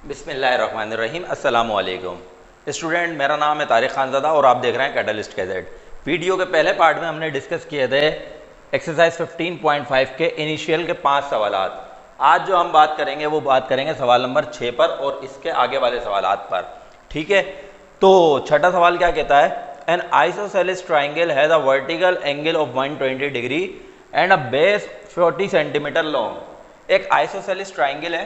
बिस्मिल्लाहिर्रहमानिर्रहीम अस्सलामु अलैकुम स्टूडेंट, मेरा नाम है तारिक खानज़ादा और आप देख रहे हैं कैटलिस्ट कैजेट। वीडियो के पहले पार्ट में हमने डिस्कस किए थे एक्सरसाइज 15.5 के इनिशियल के 5 सवालात। आज जो हम बात करेंगे वो बात करेंगे सवाल नंबर 6 पर और इसके आगे वाले सवालात पर। ठीक है, तो छठा सवाल क्या कहता है, N isosceles triangle has a vertical angle of 120 degree and a base 40 centimetre long. एक आइसोसेलेस ट्राइंगल है,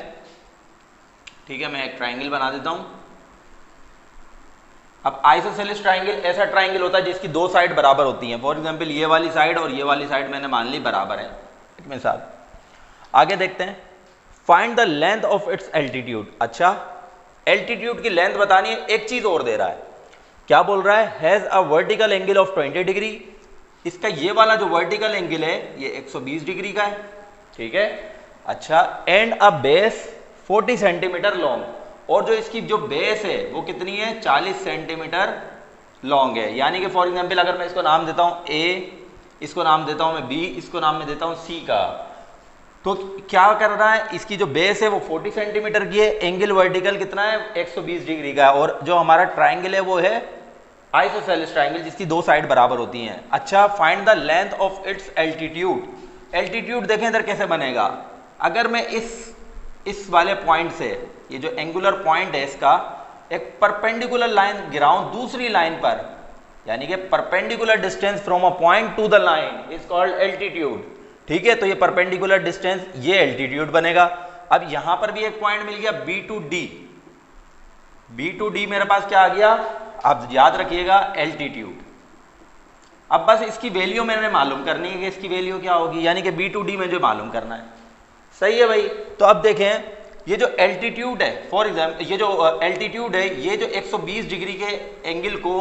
ठीक है, मैं एक ट्राइंगल बना देता हूं। अब आइसोसेलेस ट्राइंगल ऐसा ट्राइंगल होता है जिसकी दो साइड बराबर होती हैं। फॉर एग्जांपल ये वाली साइड और ये वाली साइड मैंने मान ली बराबर है इनमें साथ। आगे देखते हैं, find the length of its altitude. अच्छा, एल्टीट्यूड की लेंथ बतानी है। एक चीज और दे रहा है, क्या बोल रहा है, has a vertical angle of 20 degree. इसका ये वाला जो वर्टिकल एंगल है ये 120 डिग्री का है, ठीक है। अच्छा, and a base 40 centimetre long, और जो इसकी जो बेस है वो कितनी है, 40 सेंटीमीटर लॉन्ग है। यानी कि फॉर एग्जांपल अगर मैं इसको नाम देता हूं ए, इसको नाम देता हूं मैं बी, इसको नाम में देता हूं सी का, तो क्या कर रहा है, इसकी जो बेस है वो 40 सेंटीमीटर की है, एंगल वर्टिकल कितना है 120 डिग्री का है, और जो हमारा ट्राइंगल है वो है आइसोसेलेस ट्राइंगल जिसकी दो साइड बराबर होती हैं। अच्छा, find the length of its altitude. Altitude देखें इधर कैसे बनेगा, अगर मैं इस वाले पॉइंट से, ये जो एंगुलर पॉइंट है इसका एक परपेंडिकुलर लाइन गिराऊं दूसरी लाइन पर, यानी कि perpendicular distance from a point two the line is called altitude. ठीक है, तो ये परपेंडिकुलर डिस्टेंस ये एल्टीट्यूड बनेगा। अब यहां पर भी एक पॉइंट मिल गया B to D, B to D मेरे पास क्या आ गया, आप याद रखिएगा एल्टीट्यूड। अब बस इसकी वैल्यू मैंने मालूम करनी है कि इसकी वैल्यू क्या होगी, यानी कि बी टू डी में जो मालूम करना है। सही है भाई, तो अब देखें ये जो एल्टीट्यूड है, फॉर एग्जाम्पल ये जो एल्टीट्यूड है ये जो 120 डिग्री के एंगल को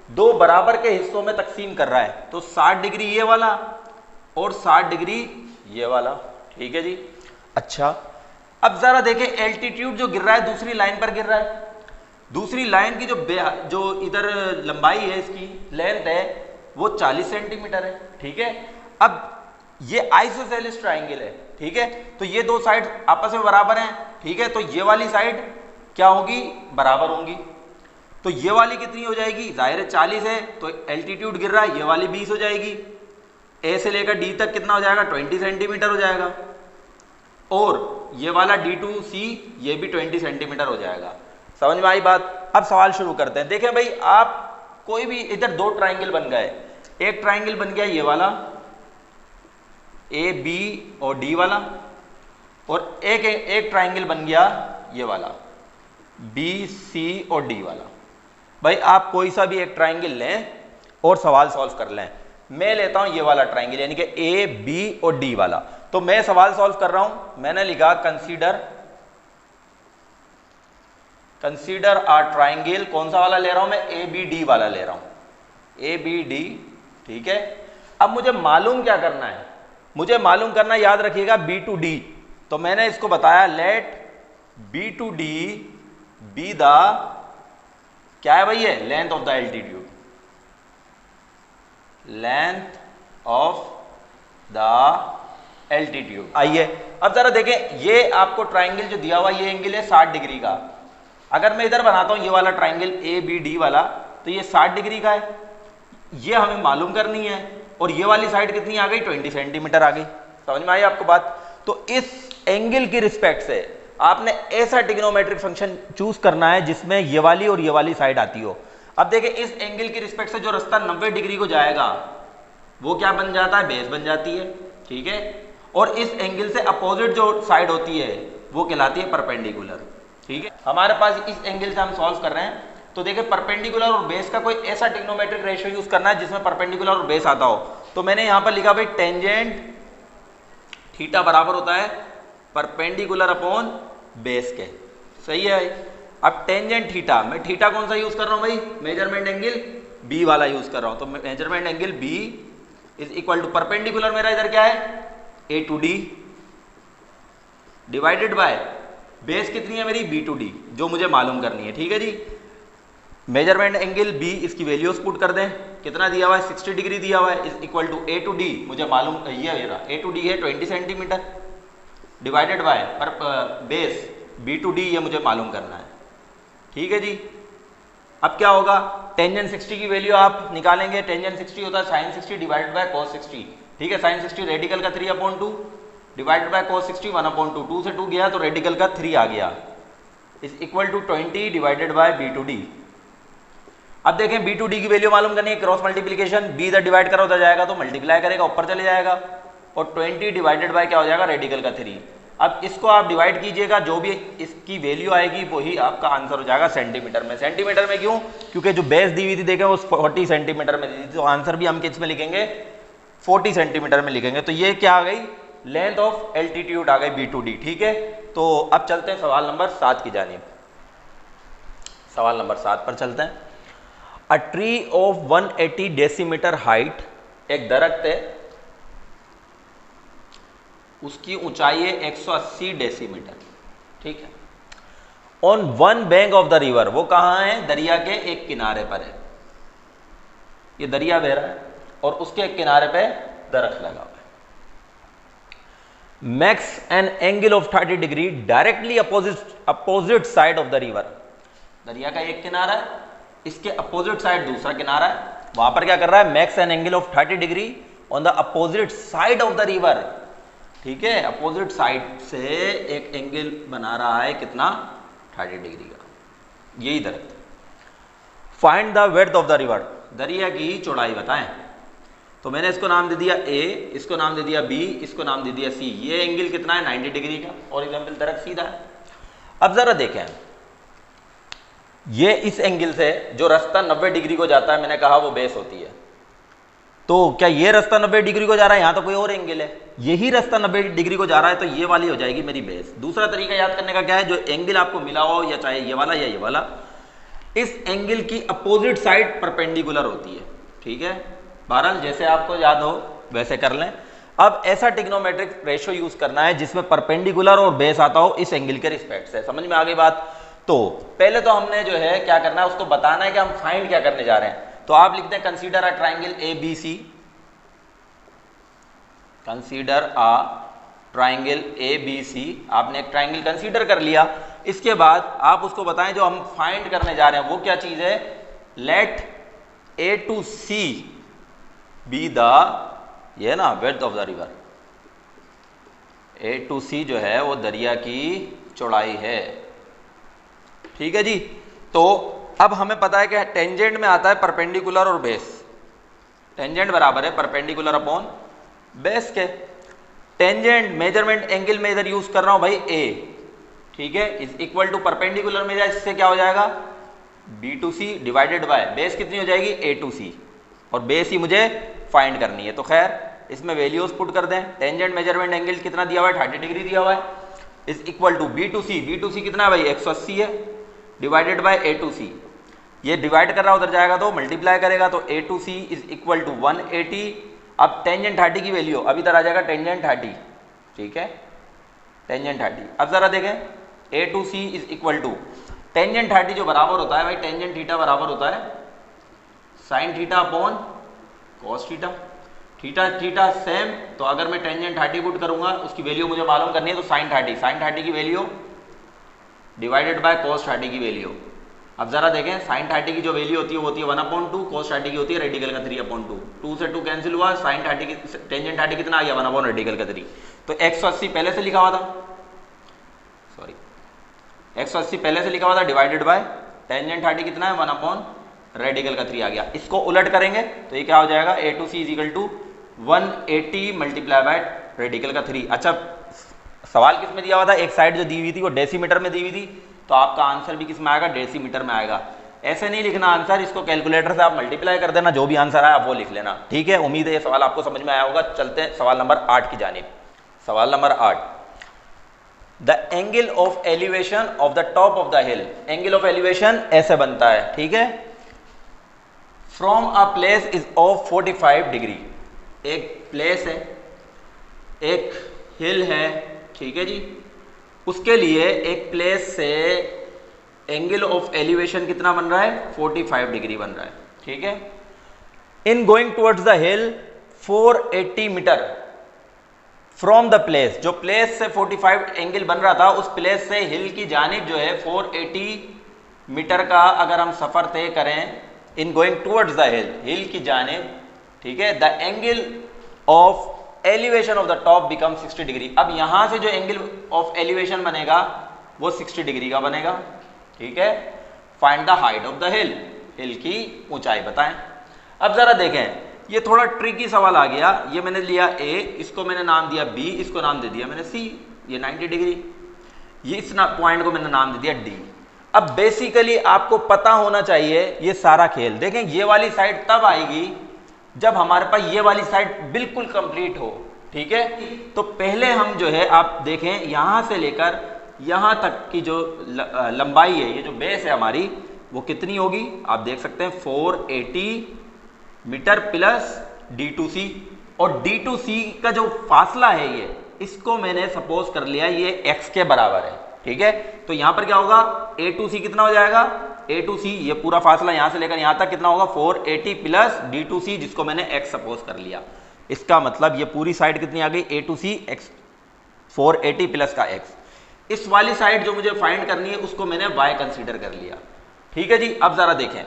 दो बराबर के हिस्सों में तकसीम कर रहा है, तो 60 डिग्री ये वाला और 60 डिग्री ये वाला। ठीक है जी। अच्छा, अब जरा देखें एल्टीट्यूड जो गिर रहा है दूसरी लाइन पर गिर रहा है, दूसरी लाइन की जो इधर लंबाई है, इसकी लेंथ है वो 40 सेंटीमीटर है। ठीक है, अब ये आइसोसेलेस ट्राइंगल है, ठीक है, तो ये दो साइड आपस में बराबर हैं। ठीक है, तो ये वाली साइड क्या होगी, बराबर होंगी, तो ये वाली कितनी हो जाएगी, जाहिर है 40 है, तो एल्टीट्यूड गिर रहा है, ये वाली 20 हो जाएगी। ए से लेकर डी तक कितना हो जाएगा, 20 सेंटीमीटर हो जाएगा, और ये वाला डी टू सी ये भी 20 सेंटीमीटर हो जाएगा। समझ में आई बात। अब सवाल शुरू करते हैं। देखें भाई, आप कोई भी इधर दो ट्राइंगल बन गए, एक ट्राइंगल बन गया ये वाला ए बी और डी वाला, और एक ट्राइंगल बन गया ये वाला बी सी और डी वाला। भाई आप कोई सा भी एक ट्राइंगल लें और सवाल सॉल्व कर लें। मैं लेता हूं ये वाला ट्राइंगल, यानी कि ए बी और डी वाला, तो मैं सवाल सॉल्व कर रहा हूं। मैंने लिखा कंसीडर आ ट्राइंगल, कौन सा वाला ले रहा हूं मैं, ए बी डी वाला ले रहा हूं, ए बी डी। ठीक है, अब मुझे मालूम क्या करना है, मुझे मालूम करना, याद रखिएगा बी टू डी। तो मैंने इसको बताया let B to D be the, क्या है भाई, ये length of the altitude, length of the altitude. आइए अब जरा देखें, ये आपको ट्राइंगल जो दिया हुआ ये एंगल है 60 डिग्री का। अगर मैं इधर बनाता हूं ये वाला ट्राइंगल ए बी डी वाला, तो ये 60 डिग्री का है, ये हमें मालूम करनी है, और ये वाली साइड कितनी आ गई, 20 सेंटीमीटर आ गई। समझ में आई आपको बात। तो इस एंगल की रिस्पेक्ट से आपने ऐसा ट्रिग्नोमेट्रिक फंक्शन चूज करना है जिसमें ये वाली और ये वाली साइड आती हो। अब देखिए इस एंगल की रिस्पेक्ट से जो रास्ता 90 डिग्री को जाएगा वो क्या बन जाता है, बेस बन जाती है। ठीक है, और इस एंगल से अपोजिट जो साइड होती है वो कहलाती है परपेंडिकुलर। ठीक है, हमारे पास इस एंगल से हम सॉल्व कर रहे हैं, तो देखिए परपेंडिकुलर और बेस का कोई ऐसा ट्रिग्नोमेट्रिक रेशियो यूज करना है जिसमें परपेंडिकुलर और बेस आता हो। तो मैंने यहां पर लिखा भाई टेंजेंट थीटा बराबर होता है परपेंडिकुलर अपॉन बेस के। सही है भाई। अब टेंजेंट थीटा, मैं थीटा कौन सा यूज कर रहा हूं भाई, मेजरमेंट एंगल बी वाला यूज कर रहा हूं, तो measurement angle B is equal to perpendicular मेरा इधर क्या है, A to D, divided by base कितनी है मेरी, बी टू डी, जो मुझे मालूम करनी है। ठीक है जी, मेजरमेंट एंगल बी, इसकी वैल्यूज पुट कर दें, कितना दिया हुआ है, 60 डिग्री दिया हुआ है, is equal to A to D, मुझे मालूम ये मेरा ए टू डी है 20 सेंटीमीटर, डिवाइडेड बाय पर बेस B to D ये मुझे मालूम करना है। ठीक है जी। अब क्या होगा, टेंजेंट 60 की वैल्यू आप निकालेंगे। टेंजेंट 60 होता है साइन 60 डिवाइडेड बाय कॉस 60। ठीक है, साइन 60 रेडिकल का 3/2 डिवाइडेड बाय कॉस 60 1/2। 2 से 2 गया तो रेडिकल का 3 आ गया, is equal to 20 divided by B to D। अब देखें B to D की वैल्यू मालूम करनी है, क्रॉस मल्टीप्लीकेशन, B इधर डिवाइड करो उधर जाएगा तो मल्टीप्लाई करेगा ऊपर चले जाएगा, और 20 डिवाइडेड बाय क्या हो जाएगा, रेडिकल का 3। अब इसको आप डिवाइड कीजिएगा, जो भी इसकी वैल्यू आएगी वही आपका आंसर हो जाएगा सेंटीमीटर में। सेंटीमीटर में क्यों, क्योंकि जो बेस दी हुई थी देखें वो 40 सेंटीमीटर में दी थी, तो आंसर भी हम किस में लिखेंगे, 40 सेंटीमीटर में लिखेंगे। तो ये क्या आ गई, लेंथ ऑफ एल्टीट्यूड आ गई B to D। ठीक है, तो अब चलते हैं सवाल नंबर 7 की जानिब। सवाल नंबर 7 पर चलते हैं। A tree of 180 decimetre height, एक दरख्त है उसकी ऊंचाई है 180 डेसीमीटर। ठीक है, on one bank of the river, वो कहां है, दरिया के एक किनारे पर है। ये दरिया बह रहा है और उसके एक किनारे पे दरख्त लगा हुआ है। Max N angle of 30 degree directly opposite side of the river. दरिया का एक किनारा है, इसके अपोजिट साइड दूसरा किनारा है, वहां पर क्या कर रहा है, max N angle of 30 degree on the opposite side of the river. ठीक है, अपोजिट साइड से एक एंगल बना रहा है कितना, 30 डिग्री का, यही दरख्त। Find the width of the river, दरिया की चौड़ाई बताएं। तो मैंने इसको नाम दे दिया A, इसको नाम दे दिया B, इसको नाम दे दिया C। ये एंगल कितना है, 90 डिग्री का, और एग्जाम्पल दरख्त सीधा है। अब जरा देखें, ये इस एंगल से जो रास्ता 90 डिग्री को जाता है, मैंने कहा वो बेस होती है, तो क्या ये रास्ता 90 डिग्री को जा रहा है, यहां तो कोई और एंगल है, यही रास्ता 90 डिग्री को जा रहा है, तो ये वाली हो जाएगी मेरी बेस। दूसरा तरीका याद करने का क्या है, जो एंगल आपको मिला हो, या चाहे ये वाला या ये वाला, इस एंगल की अपोजिट साइड परपेंडिकुलर होती है। ठीक है, बहरहाल जैसे आपको याद हो वैसे कर लें। अब ऐसा ट्रिग्नोमेट्रिक रेशियो यूज करना है जिसमें परपेंडिकुलर और बेस आता हो इस एंगल के रिस्पेक्ट से। समझ में आ गई बात। तो पहले तो हमने जो है क्या करना है, उसको बताना है कि हम फाइंड क्या करने जा रहे हैं। तो आप लिखते हैं consider a triangle ABC, consider a triangle ABC। आपने एक ट्राइंगल कंसीडर कर लिया, इसके बाद आप उसको बताएं जो हम फाइंड करने जा रहे हैं वो क्या चीज है, let A to C be the, ये ना width of the river. A to C जो है वो दरिया की चौड़ाई है। ठीक है जी। तो अब हमें पता है कि टेंजेंट में आता है परपेंडिकुलर और बेस। टेंजेंट बराबर है परपेंडिकुलर अपॉन बेस के। टेंजेंट मेजरमेंट एंगल में इधर यूज कर रहा हूं भाई A। ठीक है, इज इक्वल टू परपेंडिकुलर में जाए, इससे क्या हो जाएगा, B to C divided by base कितनी हो जाएगी, A to C, और बेस ही मुझे फाइंड करनी है। तो खैर इसमें वैल्यूज पुट कर दें। टेंजेंट मेजरमेंट एंगल कितना दिया हुआ है, 30 डिग्री दिया हुआ है, is equal to B to C। B to C कितना है भाई, 180 है, divided bye A to C। ये डिवाइड कर रहा है उधर जाएगा तो मल्टीप्लाई करेगा, तो A to C is equal to 180। अब टेंजेंट 30 की वैल्यू, अब इधर आ जाएगा टेंजेंट 30। ठीक है, टेंजेंट 30। अब जरा देखें A to C is equal to tangent 30 जो बराबर होता है भाई, टेंजेंट थीटा बराबर होता है sine theta upon cos theta. Theta theta same, तो अगर मैं टेंजेंट 30 पुट करूंगा उसकी वैल्यू मुझे मालूम करनी है, तो साइन 30 की वैल्यू डिवाइडेड बाय कॉस 30 की वैल्यू। अब जरा देखें साइन 30 की जो वैल्यू होती है वो होती है 1/2, कॉस 30 की होती है रेडिकल का 3/2। 2 से 2 कैंसिल हुआ, साइन 30 की टेंजेंट 30 कितना आ गया, 1/, रेडिकल का 3। तो 180 पहले से लिखा हुआ था, सॉरी 180 पहले से लिखा हुआ था, डिवाइडेड बाय टेंजेंट 30 कितना है, 1/, रेडिकल का 3 आ गया। इसको उलट करेंगे तो ये क्या हो जाएगा, A to C is equal to 180 multiply by radical का 3। अच्छा सवाल किस में दिया हुआ था, एक साइड जो दी हुई थी वो डेसीमीटर में दी हुई थी, तो आपका आंसर भी किस में आएगा, डेसीमीटर में आएगा। ऐसे नहीं लिखना आंसर, इसको कैलकुलेटर से आप मल्टीप्लाई कर देना, जो भी आंसर आया आप वो लिख लेना। ठीक है, उम्मीद है ये सवाल आपको समझ में आया होगा। चलते हैं सवाल नंबर 8 की जानिब। सवाल number 8, the angle of elevation of the top of the hill. Angle of elevation ऐसे बनता है, ठीक है, from a place is of 45 degree. एक प्लेस है, एक हिल है, ठीक है जी, उसके लिए एक प्लेस से एंगल ऑफ एलिवेशन कितना बन रहा है, 45 डिग्री बन रहा है। ठीक है, in going towards the hill 480 metre, from the place, जो प्लेस से 45 एंगल बन रहा था उस प्लेस से हिल की जानिब जो है 480 मीटर का अगर हम सफर तय करें in going towards the hill, hill की जानिब, ठीक है, the angle of elevation of the top become 60 degree. अब यहां से जो एंगल ऑफ एलिवेशन बनेगा वो 60 डिग्री का बनेगा, ठीक है। Find the height of the hill, hill की ऊंचाई बताएं। अब जरा देखें, ये थोड़ा ट्रिकी सवाल आ गया। ये मैंने लिया ए, इसको मैंने नाम दिया बी, इसको नाम दे दिया मैंने सी, ये 90 डिग्री, ये इस पॉइंट को मैंने नाम दे दिया डी। अब बेसिकली आपको पता होना चाहिए ये सारा खेल। देखें, ये वाली साइड तब आएगी जब हमारे पास ये वाली साइड बिल्कुल कंप्लीट हो, ठीक है। तो पहले हम जो है आप देखें यहां से लेकर यहां तक की जो लंबाई है, ये जो बेस है हमारी, वो कितनी होगी आप देख सकते हैं 480 मीटर प्लस D2C। और D2C का जो फासला है ये, इसको मैंने सपोज कर लिया ये x के बराबर है, ठीक है। तो यहां पर क्या होगा, A2C कितना हो जाएगा, A2C ये पूरा फासला यहां से लेकर यहां तक कितना होगा 480 प्लस D2C, जिसको मैंने x सपोज कर लिया। इसका मतलब ये पूरी साइड कितनी आ गई, A2C x 480 प्लस का x। इस वाली साइड जो मुझे फाइंड करनी है उसको मैंने y कंसीडर कर लिया, ठीक है जी। अब जरा देखें,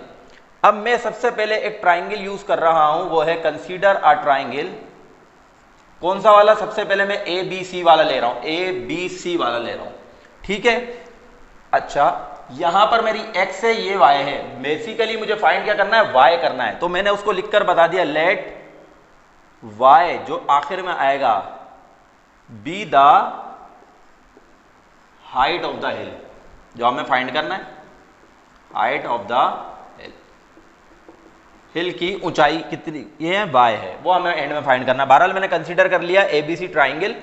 अब मैं सबसे पहले एक ट्राइंगल यूज कर रहा हूं, वो है कंसीडर अ ट्राइंगल। कौन सा वाला, सबसे पहले मैं ABC वाला ले रहा हूं, ABC वाला ले रहा हूं, ठीक है। अच्छा, यहां पर मेरी x है, ये y है। बेसिकली मुझे फाइंड क्या करना है, y करना है। तो मैंने उसको लिखकर बता दिया, लेट y जो आखिर में आएगा B the height of the हिल, जो हमें फाइंड करना है, height of the hill, hill की ऊंचाई कितनी, ये है y है, वो हमें एंड में फाइंड करना है। बहरहाल मैंने कंसीडर कर लिया ABC ट्राइंगल।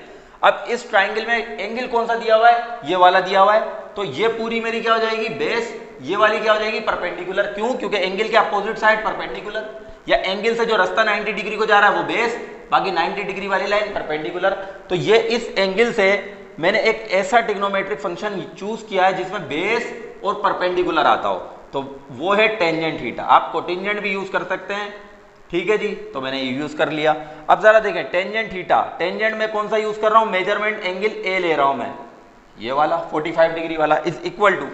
अब इस ट्राइंगल में एंगल कौन सा दिया हुआ है, ये वाला दिया हुआ है। तो ये पूरी मेरी क्या हो जाएगी, बेस, ये वाली क्या हो जाएगी, परपेंडिकुलर। क्यों, क्योंकि एंगल के अपोजिट साइड परपेंडिकुलर, या एंगल से जो रास्ता 90 डिग्री को जा रहा है वो बेस, बाकी 90 डिग्री वाली लाइन परपेंडिकुलर। तो ये इस एंगल से मैंने एक ऐसा ट्रिग्नोमेट्रिक फंक्शन चूज किया है जिसमें बेस और परपेंडिकुलर आता हो, तो वो है टेंजेंट थीटा। आप कोटेंजेंट भी यूज कर सकते हैं, ठीक है जी। तो मैंने ये यूज कर लिया। अब जरा देखें टेंजेंट थीटा, टेंजेंट में कौन सा यूज कर रहा हूं, मेजरमेंट एंगल ए ले रहा हूं मैं, ये वाला 45 डिग्री वाला, इज इक्वल टू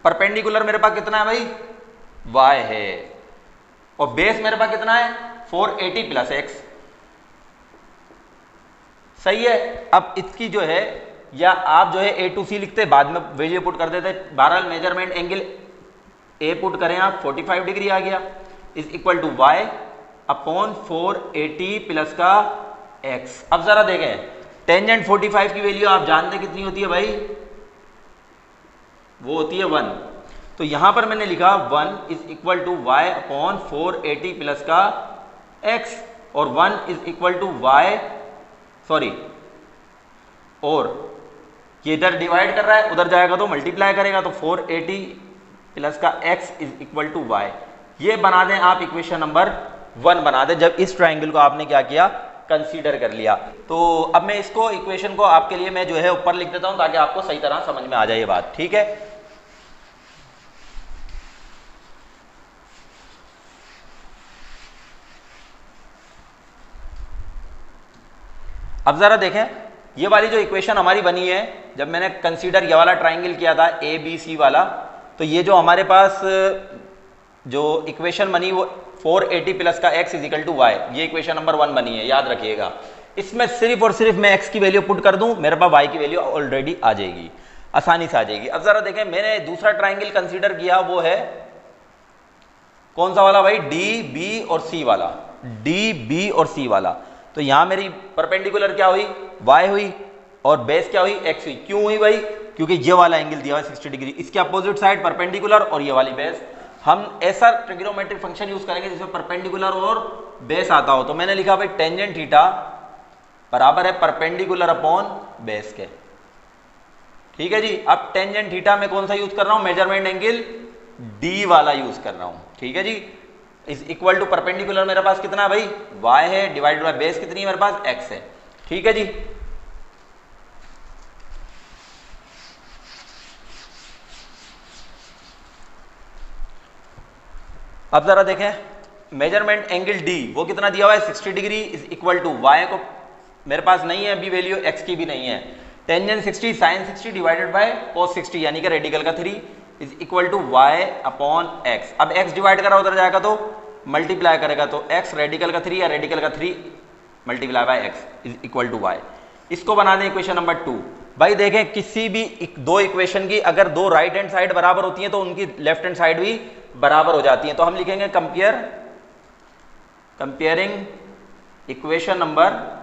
परपेंडिकुलर मेरे पास कितना है भाई, y है, और बेस मेरे पास कितना है 480 प्लस x, सही है। अब इसकी जो है, या आप जो है A2C लिखते, बाद में वैल्यू पुट कर देते। बहरहाल मेजरमेंट एंगल ए पुट करें आप, 45 डिग्री आ गया, is equal to y upon 480 plus का x। अब जरा देखें, टेंजेंट 45 की वैल्यू आप जानते कितनी होती है भाई, वो होती है 1। तो यहां पर मैंने लिखा 1 is equal to y upon 480 plus का x, और 1 is equal to y, sorry, और ये इधर डिवाइड कर रहा है, उधर जाएगा तो मल्टीप्लाई करेगा, तो 480 प्लस का x is equal to y। ये बना दें आप इक्वेशन नंबर 1 बना दें, जब इस ट्राइंगल को आपने क्या किया, कंसीडर कर लिया। तो अब मैं इसको इक्वेशन को आपके लिए मैं जो है ऊपर लिख देता हूं ताकि आपको सही तरह समझ में आ जाए ये बात, ठीक है। अब जरा देखें, ये वाली जो इक्वेशन हमारी बनी है, जब मैंने कंसीडर ये वाला ट्राइंगल किया था ABC वाला, तो ये जो हमारे पास जो इक्वेशन बनी वो 480 प्लस का x is equal to y, ये इक्वेशन नंबर 1 बनी है, याद रखिएगा। इसमें सिर्फ और सिर्फ मैं x की वैल्यू पुट कर दूं, मेरे पास y की वैल्यू ऑलरेडी आ जाएगी, आसानी से आ जाएगी। अब जरा देखें, मैंने दूसरा ट्राइंगल कंसीडर किया, वो है कौन सा वाला भाई, DB और C वाला, DB और C वाला। तो यहां मेरी परपेंडिकुलर क्या हुई, y हुई, और बेस क्या हुई, x हुई। क्यों हुई भाई, क्योंकि ये वाला एंगल दिया हुआ है 60 डिग्री, इसके अपोजिट साइड परपेंडिकुलर और ये वाली बेस। हम ऐसा ट्रिग्नोमेट्रिक फंक्शन यूज करेंगे जिसमें परपेंडिकुलर और बेस आता हो। तो मैंने लिखा भाई टेंजेंट थीटा बराबर है परपेंडिकुलर अपॉन बेस के, ठीक है जी। अब टेंजेंट थीटा में कौन सा यूज कर रहा हूं, मेजरमेंट एंगल D वाला यूज कर रहा हूं, ठीक है जी। इज इक्वल टू परपेंडिकुलर मेरे पास कितना है भाई, y है, डिवाइडेड बाय बेस कितनी है मेरे पास, x है, ठीक है जी। अब जरा देखें, मेजरमेंट एंगल D वो कितना दिया हुआ है 60 degree, is equal to y को मेरे पास नहीं है, बी वैल्यू एक्स की भी नहीं है। Tangent 60 sine 60 divided by cos 60 यानी कि रेडिकल का 3 is equal to y upon x. अब एक्स डिवाइड करा उधर जाएगा तो मल्टीप्लाई करेगा, तो एक्स रेडिकल का 3 या रेडिकल का 3 multiply by x is equal to y. इसको बना दें इक्वेशन नंबर 2। भाई देखें किसी भी दो इक्वेशन की अगर दो राइट हैंड साइड बराबर होती है तो उनकी लेफ्ट हैंड साइड भी बराबर हो जाती है। तो हम लिखेंगे कंपेयरिंग इक्वेशन नंबर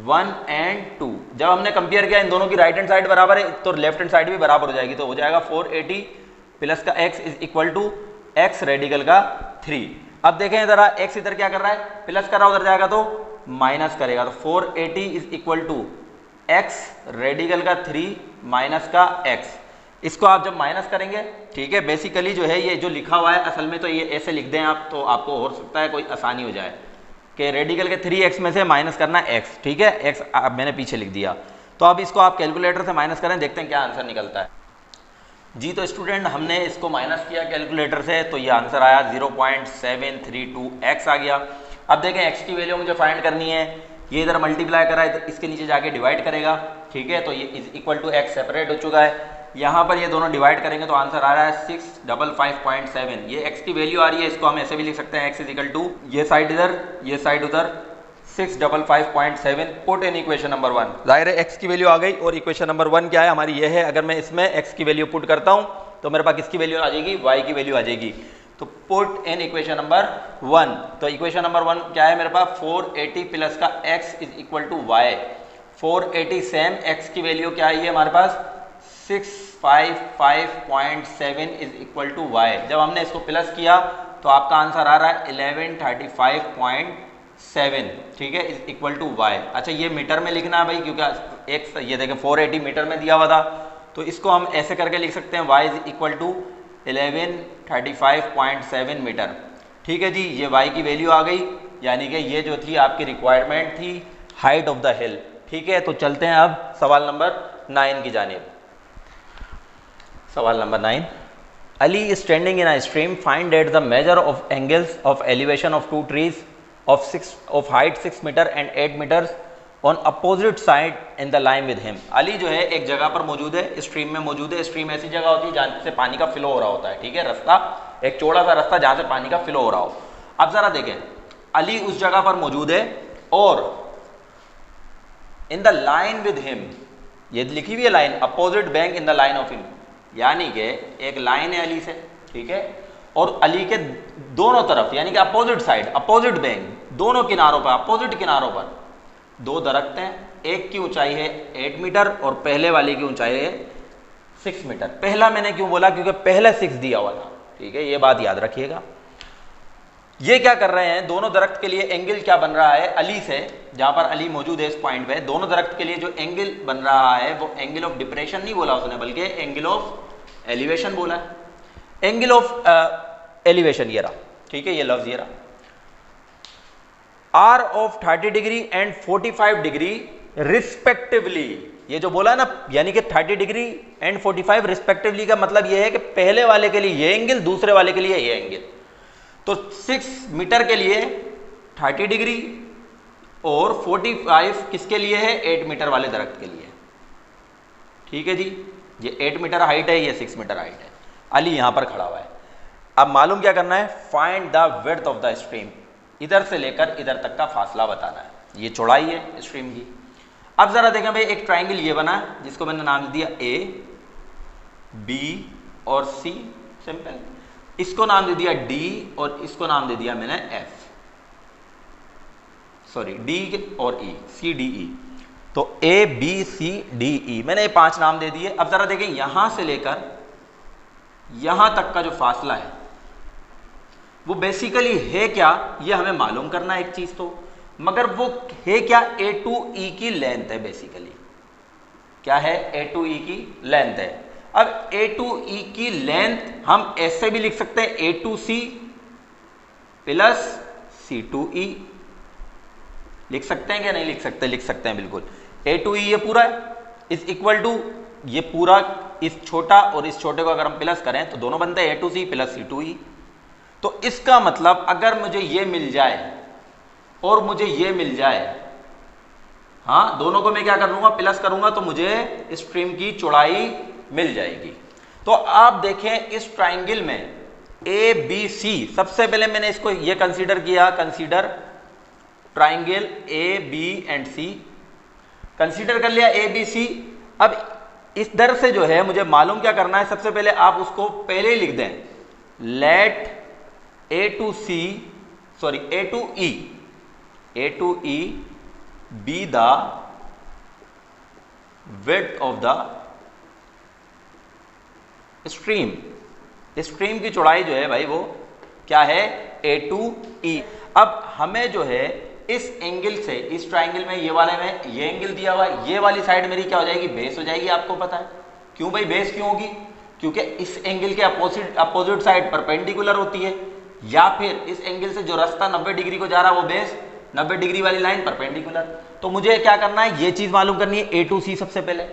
1 एंड 2। जब हमने कंपेयर किया इन दोनों की राइट हैंड साइड बराबर है तो लेफ्ट हैंड साइड भी बराबर हो जाएगी, तो हो जाएगा 480 प्लस का x is equal to x radical का 3। अब देखें जरा x इधर क्या कर रहा है, प्लस कर रहा है, उधर जाएगा तो माइनस करेगा, तो 480 is equal to x radical का 3 माइनस का x। इसको आप जब माइनस करेंगे, ठीक है, बेसिकली जो है ये जो लिखा हुआ है असल में तो ये ऐसे लिख दें आप, तो आपको हो सकता है कोई आसानी हो जाए कि रेडिकल के 3x में से माइनस करना x, ठीक है, x मैंने पीछे लिख दिया। तो अब इसको आप कैलकुलेटर से माइनस करें, देखते हैं क्या आंसर निकलता है। जी तो स्टूडेंट हमने इसको माइनस किया कैलकुलेटर से, तो ये आंसर आया 0.732x आ गया। अब देखें x की वैल्यू मुझे फाइंड करनी है, ये इधर मल्टीप्लाई करा है तो इसके नीचे जाके डिवाइड करेगा, ठीक है, तो ये is equal to x separate हो चुका है। यहाँ पर ये दोनों डिवाइड करेंगे तो आंसर आ रहा है 655.7। ये x की वैल्यू आ रही है, इसको हम ऐसे भी लिख सकते हैं x इज इक्वल टू ये साइड इधर ये साइड उधर 655.7 पुट इन इक्वेशन नंबर 1। जाहिर है x की वैल्यू आ गई और इक्वेशन नंबर 1 क्या है हमारी, ये है। अगर मैं इसमें x की वैल्यू पुट करता हूँ तो मेरे पास किसकी वैल्यू आ जाएगी, y की वैल्यू आ जाएगी। तो पुट इन इक्वेशन नंबर 1, तो इक्वेशन नंबर 1 क्या है मेरे पास, 480 प्लस का x is equal to y। 480 same x की वैल्यू क्या है हमारे पास 655.7 इज इक्वल टू y। जब हमने इसको प्लस किया तो आपका आंसर आ रहा है 1135.7, ठीक है, इज इक्वल टू y। अच्छा ये मीटर में लिखना है भाई, क्योंकि एक ये देखें 480 मीटर में दिया हुआ था, तो इसको हम ऐसे करके लिख सकते हैं y is equal to 1135.7 metre, ठीक है जी। ये y की वैल्यू आ गई, यानी कि ये जो थी आपकी रिक्वायरमेंट थी हाइट ऑफ द हिल, ठीक है। तो चलते हैं अब सवाल नंबर 9 की जानिब। सवाल number 9, Ali is standing in a stream, find that the measure of angles of elevation of two trees of height 6 meter and 8 meters on opposite side in the line with him। Ali जो है एक जगह पर मौजूद है, stream में मौजूद है। स्ट्रीम ऐसी जगह होती है जहाँ से पानी का फ्लो हो रहा होता है, ठीक है, रास्ता एक चौड़ा सा रास्ता जहाँ से पानी का फ्लो हो रहा हो। अब जरा देखें अली उस जगह पर मौजूद है और in the line with him, ये लिखी हुई है line, opposite bank in the line of him, यानी कि एक लाइन है अली से, ठीक है, और अली के दोनों तरफ यानी कि अपोजिट साइड, अपोजिट बैंक, दोनों किनारों पर, अपोजिट किनारों पर दो दरख्त हैं। एक की ऊंचाई है 8 मीटर और पहले वाले की ऊंचाई है 6 मीटर। पहला मैंने क्यों बोला, क्योंकि पहले 6 दिया हुआ था, ठीक है, ये बात याद रखिएगा। ये क्या कर रहे हैं, दोनों दरख्त के लिए एंगल क्या बन रहा है अली से, जहां पर अली मौजूद है इस पॉइंट पे, दोनों दरख्त के लिए जो एंगल बन रहा है वो एंगल ऑफ डिप्रेशन नहीं बोला उसने, बल्कि एंगल ऑफ एलिवेशन बोला है। एंगल ऑफ एलिवेशन ये रहा, ठीक है, ये लफ्ज ये रहा। Are of 30 degree and 45 degree respectively, ये जो बोला ना, यानी कि 30 डिग्री एंड 45 रिस्पेक्टिवली का मतलब ये है कि पहले वाले के लिए ये एंगल, दूसरे वाले के लिए ये एंगल। तो 6 मीटर के लिए 30 डिग्री और 45 किसके लिए है, 8 मीटर वाले दरख्त के लिए, ठीक है जी। ये 8 मीटर हाइट है, ये 6 मीटर हाइट है। अली यहां पर खड़ा हुआ है। अब मालूम क्या करना है, find the width of the stream, इधर से लेकर इधर तक का फासला बताना है। ये चौड़ाई है स्ट्रीम की। अब जरा देखें भाई, एक ट्राइंगल ये बना है जिसको मैंने नाम दिया A, B और C, सिंपल। इसको नाम दे दिया D और इसको नाम दे दिया मैंने F, सॉरी D और E, C D E। तो A B C D E मैंने ये 5 नाम दे दिए। अब जरा देखें यहां से लेकर यहां तक का जो फासला है वो बेसिकली है क्या, ये हमें मालूम करना है एक चीज तो, मगर वो है क्या, A to E की लेंथ है। बेसिकली क्या है, A to E की लेंथ है। अब A to E की लेंथ हम ऐसे भी लिख सकते हैं, A to C plus C to E, लिख सकते हैं क्या नहीं लिख सकते, लिख सकते हैं बिल्कुल। A to E ये पूरा है इज इक्वल टू ये पूरा, इस छोटा और इस छोटे को अगर हम प्लस करें तो दोनों बनते हैं A to C plus C to E। तो इसका मतलब अगर मुझे ये मिल जाए और मुझे ये मिल जाए हाँ, दोनों को मैं क्या कर लूंगा, प्लस करूंगा तो मुझे स्ट्रीम की चौड़ाई मिल जाएगी। तो आप देखें इस ट्राइंगल में ए बी सी, सबसे पहले मैंने इसको ये कंसीडर किया, consider triangle A B and C, consider कर लिया ए बी सी। अब इस दर से जो है मुझे मालूम क्या करना है, सबसे पहले आप उसको पहले ही लिख दें, let A to C, sorry A to E be the width of the stream. Stream की चौड़ाई जो है भाई वो क्या है, ए टू ई। अब हमें जो है इस एंगल से, इस ट्राइंगल में ये वाले में ये एंगल दिया हुआ है, ये वाली साइड मेरी क्या हो जाएगी, बेस हो जाएगी। आपको पता है क्यों भाई बेस क्यों होगी, क्योंकि इस एंगल के अपोजिट साइड परपेंडिकुलर होती है, या फिर इस एंगल से जो रास्ता 90 डिग्री को जा रहा है वो बेस, 90 डिग्री वाली लाइन परपेंडिकुलर। तो मुझे क्या करना है, ये चीज मालूम करनी है, ए टू सी सबसे पहले,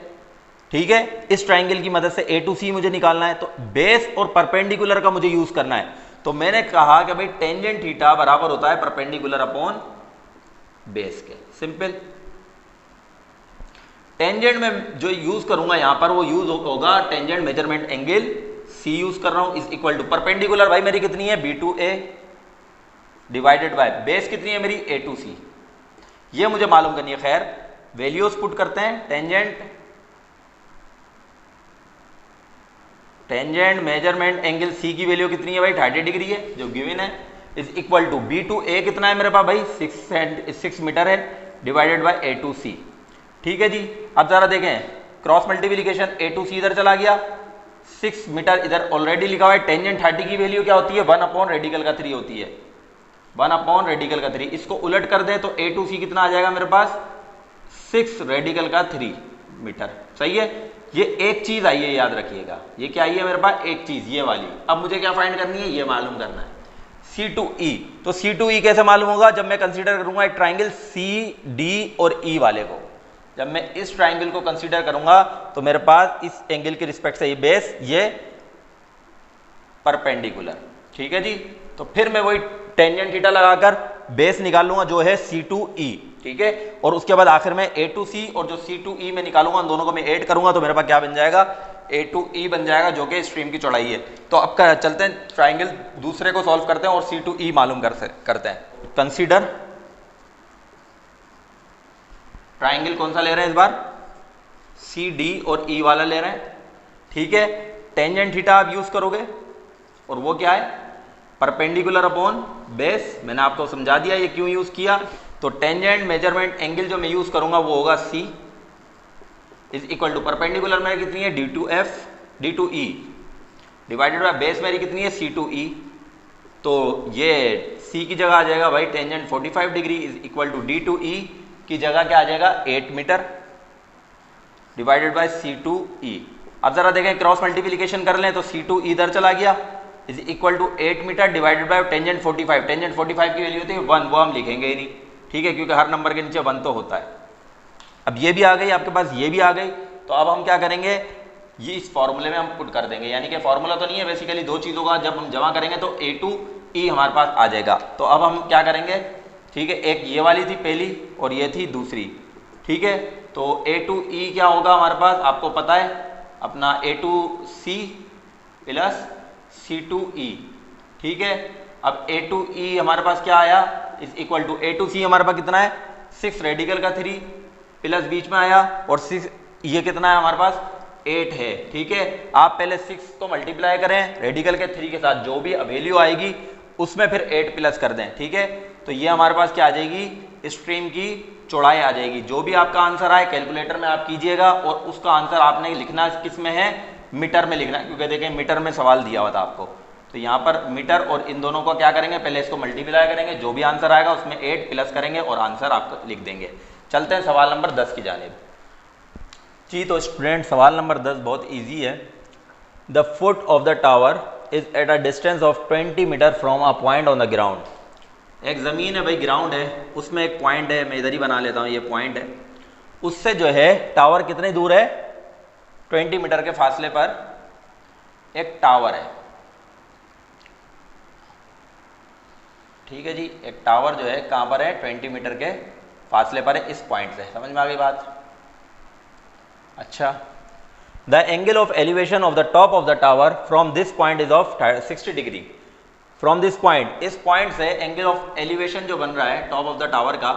ठीक है। इस ट्राइंगल की मदद से ए टू सी मुझे निकालना है, तो बेस और परपेंडिकुलर का मुझे यूज करना है। तो मैंने कहा कि भाई टेंजेंट थीटा बराबर होता है परपेंडिकुलर अपॉन बेस के, सिंपल। टेंजेंट में जो यूज करूंगा यहां पर वो यूज होगा tangent measurement angle C use कर रहा हूं, इज इक्वल टू परपेंडिकुलर भाई मेरी कितनी है, B to A divided by base कितनी है मेरी, ए टू सी। ये मुझे मालूम करनी है। खैर वैल्यूज पुट करते हैं, टेंजेंट मेजरमेंट एंगल सी की वैल्यू कितनी है भाई, 30 डिग्री है जो गिवन है, is equal to B to A कितना है मेरे पास भाई, 6 मीटर है, divided by A to C. ठीक है जी। अब जरा देखें cross multiplication, A to C इधर चला गया, 6 मीटर इधर ऑलरेडी लिखा हुआ है। टेंजेंट 30 की वैल्यू क्या होती है, 1 अपॉन रेडिकल का 3 होती है, 1 अपॉन रेडिकल का 3। इसको उलट कर दें तो ए टू सी कितना आ जाएगा मेरे पास, 6 रेडिकल का 3 मीटर। सही है। ये एक चीज आई है, याद रखिएगा, ये क्या आई है मेरे पास, एक चीज ये वाली। अब मुझे क्या फाइंड करनी है, ये मालूम करना है सी टू ई। तो सी टू ई कैसे मालूम होगा, जब मैं कंसीडर करूंगा एक ट्राइंगल सी डी और ई वाले को। जब मैं इस ट्राइंगल को कंसीडर करूंगा तो मेरे पास इस एंगल के रिस्पेक्ट से ये बेस, ये परपेंडिकुलर। ठीक है जी। तो फिर मैं वही टेंजेंट थीटा लगाकर बेस निकाल लूंगा जो है सी टू ई। ठीक है। और उसके बाद आखिर में ए टू सी और जो सी टू ई में निकालूंगा, उन दोनों को मैं ऐड करूंगा तो मेरे पास क्या बन जाएगा, ए टू ई बन जाएगा, जो कि स्ट्रीम की चौड़ाई है। तो अब चलते हैं ट्राइंगल दूसरे को सॉल्व करते हैं और सी टू ई मालूम करते हैं। कंसीडर ट्राइंगल कौन सा ले रहे हैं इस बार, सी डी और ई वाला ले रहे हैं। ठीक है। टेंजेंट थीटा आप यूज करोगे और वो क्या है, परपेंडिकुलर अपॉन बेस। मैंने आपको समझा दिया ये क्यों यूज किया। तो टेंजेंट मेजरमेंट एंगल जो मैं यूज करूंगा वो होगा C is equal to perpendicular मेरी कितनी है, D to F D to E divided by base मेरी कितनी है, सी टू ई। तो ये सी की जगह आ जाएगा भाई tangent 45 degree is equal to D to E की जगह क्या आ जाएगा, 8 metre divided by C to E. अब जरा देखें क्रॉस मल्टीप्लिकेशन कर लें तो सी टू ई इधर चला गया is equal to 8 metre divided by tangent 45। Tangent 45 की वैल्यू होती है 1, वो हम लिखेंगे ही नहीं। ठीक है, क्योंकि हर नंबर के नीचे 1 तो होता है। अब ये भी आ गई आपके पास, ये भी आ गई। तो अब हम क्या करेंगे, ये इस फॉर्मूले में हम पुट कर देंगे। यानी कि फॉर्मूला तो नहीं है, बेसिकली दो चीज़ों का जब हम जमा करेंगे तो ए टू ई हमारे पास आ जाएगा। तो अब हम क्या करेंगे, ठीक है, एक ये वाली थी पहली और ये थी दूसरी। ठीक है। तो ए टू ई क्या होगा हमारे पास, आपको पता है अपना A to C plus C to E. ठीक है। अब ए टू ई हमारे पास क्या आया, is equal to A to C हमारे पास कितना है, 6 रेडिकल का 3 प्लस बीच में आया और 6 ये कितना है हमारे पास, 8 है। ठीक है। आप पहले 6 को मल्टीप्लाई करें रेडिकल के 3 के साथ, जो भी वैल्यू आएगी उसमें फिर 8 प्लस कर दें। ठीक है। तो ये हमारे पास क्या आ जाएगी, स्ट्रीम की चौड़ाई आ जाएगी। जो भी आपका आंसर आए कैलकुलेटर में आप कीजिएगा और उसका आंसर आपने लिखना किस में है, मीटर में लिखना है, क्योंकि देखें मीटर में सवाल दिया हुआ था आपको। तो यहाँ पर मीटर और इन दोनों को क्या करेंगे, पहले इसको मल्टीप्लाई करेंगे, जो भी आंसर आएगा उसमें 8 प्लस करेंगे और आंसर आपको लिख देंगे। चलते हैं सवाल नंबर 10 की जानिब जी। तो स्टूडेंट सवाल नंबर 10 बहुत ईजी है। The foot of the tower is at a distance of 20 metre from a point on the ground. एक ज़मीन है भाई, ग्राउंड है, उसमें एक पॉइंट है, मैं इधर ही बना लेता हूँ, ये पॉइंट है। उससे जो है टावर कितनी दूर है, 20 मीटर के फासले पर एक टावर है। ठीक है जी। एक टावर जो है कहाँ पर है, 20 मीटर के फासले पर है इस पॉइंट से। समझ में आ गई बात? अच्छा, the angle of elevation of the top of the tower from this point is of 60 degree. From this point, इस पॉइंट से एंगल ऑफ एलिवेशन जो बन रहा है टॉप ऑफ द टावर का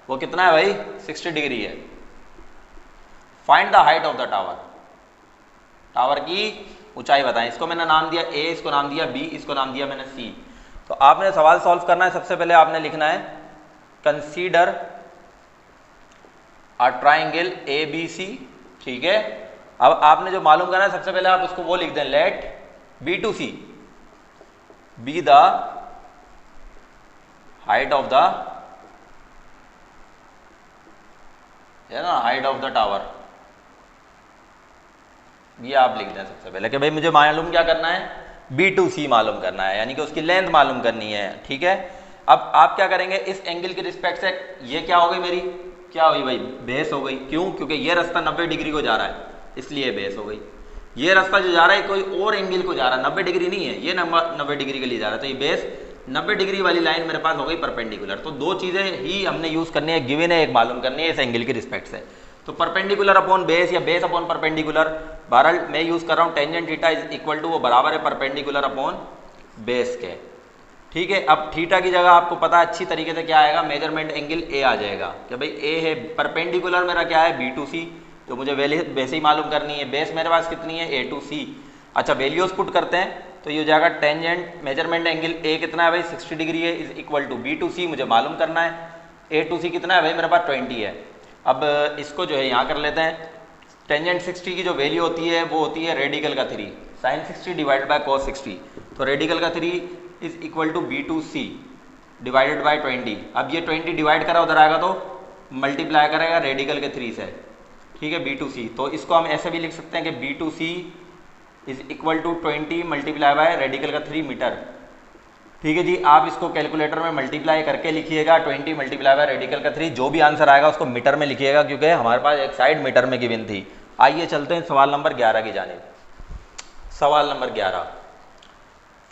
वो कितना है भाई? 60 डिग्री है। Find the height of the tower, tower की ऊंचाई बताएं। इसको मैंने नाम दिया ए, इसको नाम दिया बी, इसको नाम दिया मैंने सी। तो आपने सवाल सॉल्व करना है। सबसे पहले आपने लिखना है consider a triangle A B C. ठीक है, अब आपने जो मालूम करना है सबसे पहले आप उसको वो लिख दें, let B to C be the height of the, है ना, हाइट ऑफ द टावर। ये आप लिख दें सबसे पहले कि भाई मुझे मालूम क्या करना है, B2C मालूम करना है, यानी कि उसकी लेंथ मालूम करनी है। ठीक है, अब आप क्या करेंगे, इस एंगल के रिस्पेक्ट से ये क्या हो गई मेरी, क्या हुई भाई? बेस हो गई। क्यों? क्योंकि ये रास्ता 90 डिग्री को जा रहा है, इसलिए बेस हो गई। ये रास्ता जो जा रहा है कोई और एंगल को जा रहा है, 90 डिग्री नहीं है, ये 90 डिग्री के लिए जा रहा है, तो ये बेस 90 डिग्री वाली लाइन मेरे पास हो गई परपेंडिकुलर। तो दो चीज़ें ही हमने यूज़ करनी है, गिवन है, एक मालूम करनी है इस एंगल के रिस्पेक्ट से। तो परपेंडिकुलर अपॉन बेस या बेस अपॉन परपेंडिकुलर, बहरहाल मैं यूज़ कर रहा हूँ tangent theta is equal to, वो बराबर है परपेंडिकुलर अपॉन बेस के। ठीक है, अब थीटा की जगह आपको पता है अच्छी तरीके से क्या आएगा, मेजरमेंट एंगल ए आ जाएगा कि भाई ए है, परपेंडिकुलर मेरा क्या है B2C, तो मुझे वैसे ही मालूम करनी है। बेस मेरे पास कितनी है A2C। अच्छा, वैल्यूज पुट करते हैं तो ये हो जाएगा टेंजेंट मेजरमेंट एंगल ए कितना है भाई 60 डिग्री है, इज इक्वल टू B2C मुझे मालूम करना है, A2C कितना है भाई मेरे पास 20 है। अब इसको जो है यहाँ कर लेते हैं, टेंजेंट 60 की जो वैल्यू होती है वो होती है रेडिकल का 3, साइन 60 डिवाइडेड बाय कॉस 60, तो रेडिकल का 3 is equal to B2C divided by 20। अब ये 20 डिवाइड करा उधर आएगा तो मल्टीप्लाई करेगा रेडिकल के 3 से। ठीक है, B2C, तो इसको हम ऐसे भी लिख सकते हैं कि B2C is equal to 20 multiply by radical का 3 मीटर। ठीक है जी, आप इसको कैलकुलेटर में मल्टीप्लाई करके लिखिएगा, 20 मल्टीप्लाई बाय रेडिकल का 3, जो भी आंसर आएगा उसको मीटर में लिखिएगा, क्योंकि हमारे पास एक साइड मीटर में गिवन थी। आइए चलते हैं सवाल नंबर 11 की जानिब। सवाल नंबर 11,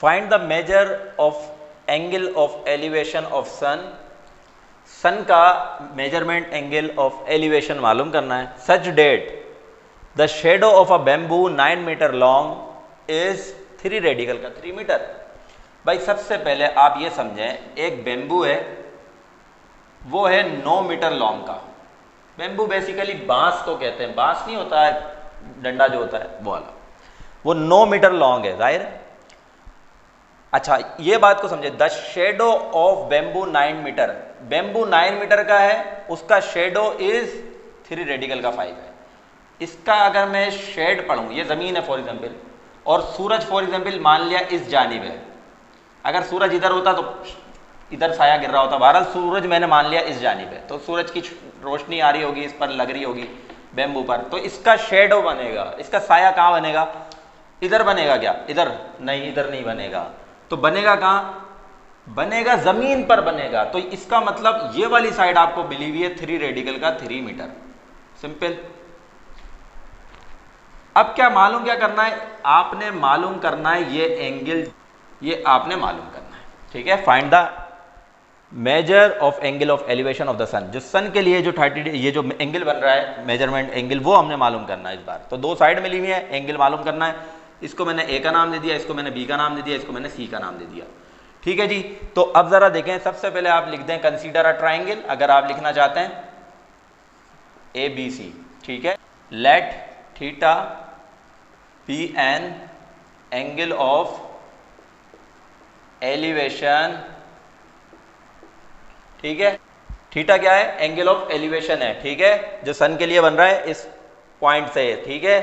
find the measure of angle of elevation of sun. Sun का मेजरमेंट एंगल ऑफ एलिवेशन मालूम करना है। Such that the shadow of a bamboo 9 metre long is 3 radical का 3 मीटर। भाई सबसे पहले आप ये समझें, एक बैम्बू है वो है 9 मीटर लॉन्ग का। बैम्बू बेसिकली बांस को कहते हैं, बांस नहीं होता है डंडा जो होता है वो वाला, वो 9 मीटर लॉन्ग है, जाहिर है। अच्छा, ये बात को समझे, the shadow of bamboo 9 metre, bamboo 9 metre का है, उसका शेडो इज 3 रेडिकल का 5 है। इसका अगर मैं शेड पढ़ूँ, ये ज़मीन है फॉर एग्जाम्पल, और सूरज फॉर एग्जाम्पल मान लिया इस जानिब है, अगर सूरज इधर होता तो इधर साया गिर रहा होता, बहरहाल सूरज मैंने मान लिया इस जानिब है, तो सूरज की रोशनी आ रही होगी इस पर, लग रही होगी बैम्बू पर, तो इसका शेडो बनेगा, इसका साया कहाँ बनेगा, इधर बनेगा क्या, इधर नहीं, इधर नहीं बनेगा, तो बनेगा कहाँ, बनेगा जमीन पर बनेगा। तो इसका मतलब ये वाली साइड आपको मिली हुई है 3 रेडिकल का 3 मीटर, सिंपल। अब क्या मालूम क्या करना है, आपने मालूम करना है ये एंगल, ये आपने मालूम करना है। ठीक है, find the measure of angle of elevation of the sun. जो सन के लिए जो 30 ये जो एंगल बन रहा है मेजरमेंट एंगल, वो हमने मालूम करना है इस बार। तो दो साइड मिली हुई है, एंगल मालूम करना है। इसको मैंने ए का नाम दे दिया, इसको मैंने बी का नाम दे दिया, इसको मैंने सी का नाम दे दिया। ठीक है जी, तो अब जरा देखें, सबसे पहले आप लिख दें कंसीडर अ ट्राइंगल, अगर आप लिखना चाहते हैं ABC। ठीक है, let theta be an angle of elevation. ठीक है, थीटा क्या है, एंगल ऑफ एलिवेशन है। ठीक है, जो सन के लिए बन रहा है इस पॉइंट से। ठीक है,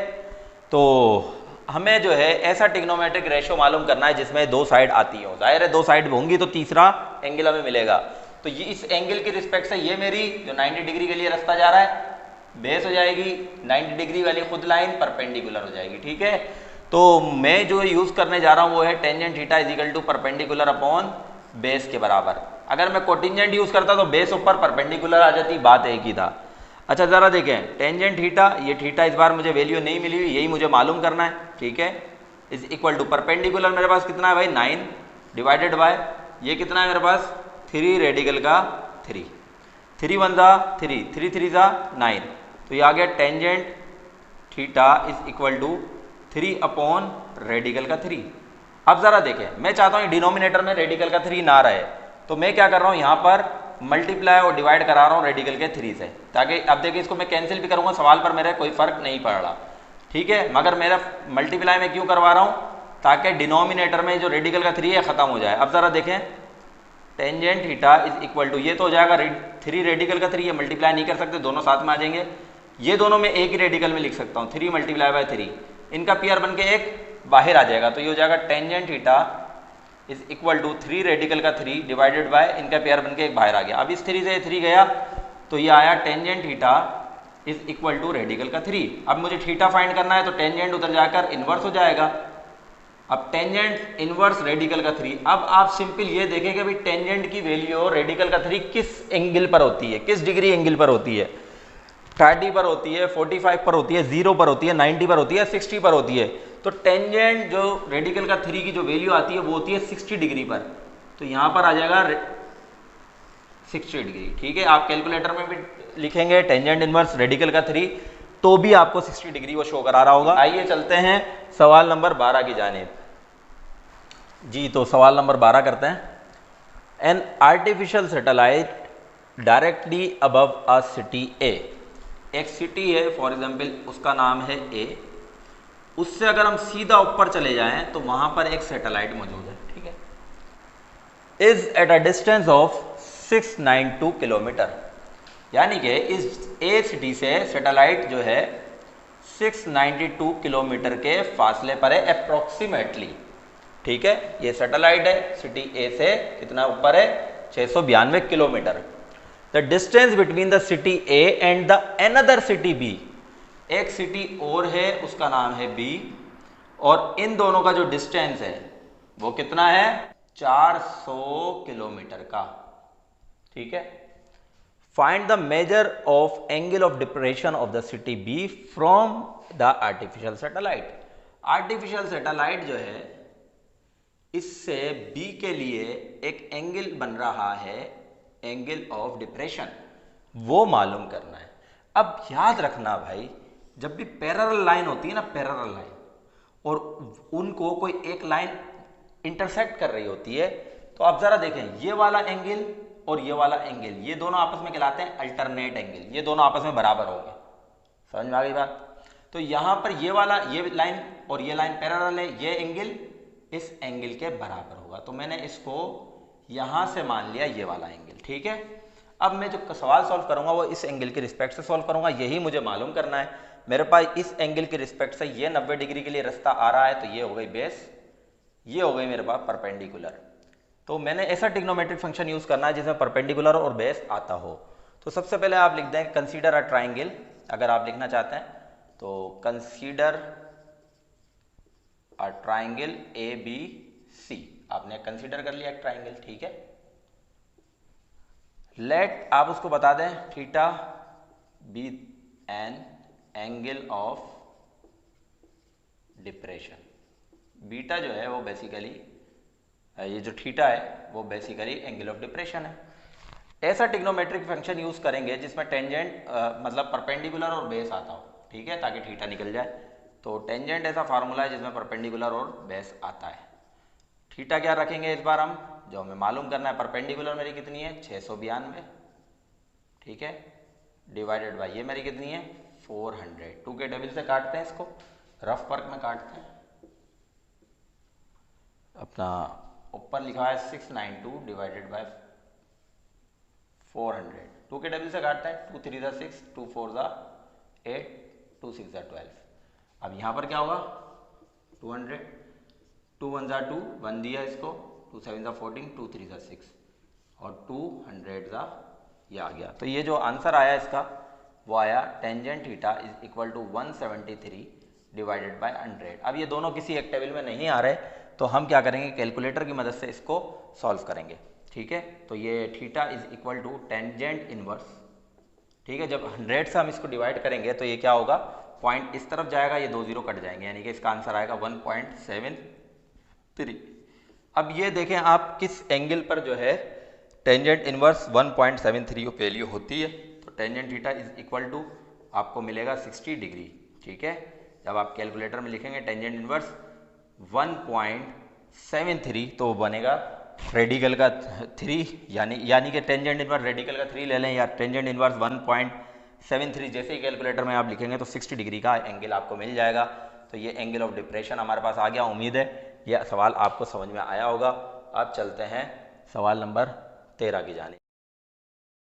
तो हमें जो है ऐसा ट्रिग्नोमेट्रिक रेशो मालूम करना है जिसमें दो साइड आती हो, जाहिर है दो साइड होंगी तो तीसरा एंगल हमें मिलेगा। तो ये इस एंगल की रिस्पेक्ट से ये मेरी जो 90 डिग्री के लिए रास्ता जा रहा है बेस हो जाएगी, 90 डिग्री वाली खुद लाइन परपेंडिकुलर हो जाएगी। ठीक है, तो मैं जो यूज़ करने जा रहा हूँ वो है tangent theta is equal to perpendicular upon base के बराबर। अगर मैं कोटिंजेंट यूज़ करता तो बेस ऊपर परपेंडिकुलर आ जाती, बात एक ही था। अच्छा ज़रा देखें, टेंजेंट थीटा, ये थीटा इस बार मुझे वैल्यू नहीं मिली हुई, यही मुझे मालूम करना है। ठीक है, इज इक्वल टू परपेंडिकुलर मेरे पास कितना है भाई 9 डिवाइडेड बाय ये कितना है मेरे पास 3 रेडिकल का 3। 3 1 जा 3, 3 3 जा 9, तो ये आ गया tangent theta is equal to 3 upon radical का 3। अब जरा देखें, मैं चाहता हूँ डिनोमिनेटर में रेडिकल का 3 ना रहे, तो मैं क्या कर रहा हूँ यहाँ पर मल्टीप्लाई और डिवाइड करा रहा हूँ रेडिकल के 3 से, ताकि अब देखिए इसको मैं कैंसिल भी करूँगा सवाल पर मेरे कोई फर्क नहीं पड़ रहा, ठीक है। मगर मेरा मल्टीप्लाई में क्यों करवा रहा हूँ, ताकि डिनोमिनेटर में जो रेडिकल का 3 है ख़त्म हो जाए। अब ज़रा देखें tangent theta is equal to, ये तो हो जाएगा 3 रेडिकल का 3, ये मल्टीप्लाई नहीं कर सकते, दोनों साथ में आ जाएंगे। ये दोनों में एक ही रेडिकल में लिख सकता हूँ, 3 मल्टीप्लाई बाय 3, इनका पेयर बन के एक बाहर आ जाएगा, तो ये हो जाएगा tangent theta is equal to 3 radical का 3 डिवाइडेड बाय इनका पेयर बन के एक बाहर आ गया। अब इस 3 से 3 गया, तो ये आया tangent theta is equal to radical का 3। अब मुझे थीटा फाइंड करना है, तो टेंजेंट उधर जाकर इनवर्स हो जाएगा। अब टेंजेंट इनवर्स रेडिकल का 3, अब आप सिंपल ये देखेंगे भाई टेंजेंट की वैल्यू रेडिकल का 3 किस एंगल पर होती है, किस डिग्री एंगल पर होती है, 30 पर होती है, 45 पर होती है, 0 पर होती है, 90 पर होती है, 60 पर होती है। तो टेंजेंट जो रेडिकल का 3 की जो वैल्यू आती है वो होती है 60 डिग्री पर, तो यहां पर आ जाएगा 60 डिग्री, ठीक है। आप कैलकुलेटर में भी लिखेंगे टेंजेंट इनवर्स रेडिकल का 3, तो भी आपको 60 डिग्री वो शो करा रहा होगा। आइए चलते हैं सवाल नंबर 12 की जानिब जी। तो सवाल नंबर 12 करते हैं। An artificial satellite directly above a city A, एक सिटी है फॉर एग्जाम्पल, उसका नाम है ए, उससे अगर हम सीधा ऊपर चले जाएं तो वहां पर एक सैटेलाइट मौजूद है, ठीक है। Is at a distance of 692 kilometre, यानी कि इस ए सिटी से सैटेलाइट जो है 692 किलोमीटर के फासले पर है अप्रोक्सीमेटली, ठीक है। ये सैटेलाइट है सिटी ए से कितना ऊपर है, 692 kilometre. The distance between the city A and the another city B, एक सिटी और है उसका नाम है बी, और इन दोनों का जो डिस्टेंस है वो कितना है, 400 किलोमीटर का, ठीक है। Find the measure of angle of depression of the city B from the artificial satellite. Artificial satellite जो है इससे बी के लिए एक एंगल बन रहा है, एंगल ऑफ डिप्रेशन, वो मालूम करना है। अब याद रखना भाई, जब भी पैरेलल लाइन होती है ना, पैरेलल लाइन, और उनको कोई एक लाइन इंटरसेक्ट कर रही होती है, तो आप जरा देखें ये वाला एंगल और ये वाला एंगल, ये दोनों आपस में कहलाते हैं अल्टरनेट एंगल, ये दोनों आपस में बराबर होंगे, समझ में आ गई बात। तो यहां पर ये वाला, ये लाइन और ये लाइन पैरेलल है, ये एंगल इस एंगल के बराबर होगा, तो मैंने इसको यहां से मान लिया ये वाला एंगल, ठीक है। अब मैं जो सवाल सॉल्व करूंगा वो इस एंगल के रिस्पेक्ट से सॉल्व करूंगा, यही मुझे मालूम करना है। मेरे पास इस एंगल के रिस्पेक्ट से ये 90 डिग्री के लिए रास्ता आ रहा है, तो ये हो गई बेस, ये हो गई मेरे पास परपेंडिकुलर। तो मैंने ऐसा ट्रिग्नोमेट्रिक फंक्शन यूज करना है जिसमें परपेंडिकुलर और बेस आता हो। तो सबसे पहले आप लिख दें कंसीडर अ ट्राइंगल, अगर आप लिखना चाहते हैं तो consider a triangle A B C, आपने कंसीडर कर लिया एक ट्राइंगल, ठीक है। लेट, आप उसको बता दें theta be an angle of depression. Beta जो है वो बेसिकली, ये जो थीटा है वो बेसिकली एंगल ऑफ डिप्रेशन है। ऐसा ट्रिग्नोमेट्रिक फंक्शन यूज करेंगे जिसमें टेंजेंट मतलब परपेंडिकुलर और बेस आता हो, ठीक है, ताकि थीटा निकल जाए। तो टेंजेंट ऐसा फार्मूला है जिसमें परपेंडिकुलर और बेस आता है। थीटा क्या रखेंगे इस बार हम, जो हमें मालूम करना है, परपेंडिकुलर मेरी कितनी है 692, ठीक है, डिवाइडेड बाय ये मेरी कितनी है 400। 2 के टेबल से काटते हैं इसको, रफ वर्क में काटते हैं। अपना ऊपर लिखा है 692 डिवाइडेड बाय 400, 2 के टेबल से काटते हैं, 2 3 ज़ा 6, 2 4 ज़ा 8, 2 6 ज़ा 12। अब यहाँ पर क्या होगा 200, 2 1 ज़ा 2, 1 दिया इसको, 2 7 ज़ा 14, 2 3 ज़ा 6 और 200 ज़ा ये आ गया। तो ये जो आंसर आया इसका वो आया tangent theta is equal to 173 divided by 100। अब ये दोनों किसी एक टेबल में नहीं आ रहे, तो हम क्या करेंगे, कैलकुलेटर की मदद से इसको सॉल्व करेंगे, ठीक है। तो ये theta is equal to tangent inverse, ठीक है। जब 100 से हम इसको डिवाइड करेंगे तो ये क्या होगा, पॉइंट इस तरफ जाएगा, ये 2 0 कट जाएंगे, यानी कि इसका आंसर आएगा 1.73। अब ये देखें आप किस एंगल पर जो है टेंजेंट इनवर्स 1.73 वैल्यू होती है, तो tangent theta is equal to आपको मिलेगा 60 डिग्री। ठीक है, जब आप कैलकुलेटर में लिखेंगे टेंजेंट इनवर्स 1.73 तो वो बनेगा रेडिकल का 3, यानी कि टेंजेंट इनवर्स रेडिकल का 3 ले लें, या टेंजेंट इनवर्स 1.73 जैसे ही कैलकुलेटर में आप लिखेंगे तो 60 डिग्री का एंगल आपको मिल जाएगा। तो ये एंगल ऑफ डिप्रेशन हमारे पास आ गया। उम्मीद है यह सवाल आपको समझ में आया होगा। अब चलते हैं सवाल नंबर 13 की जानिब।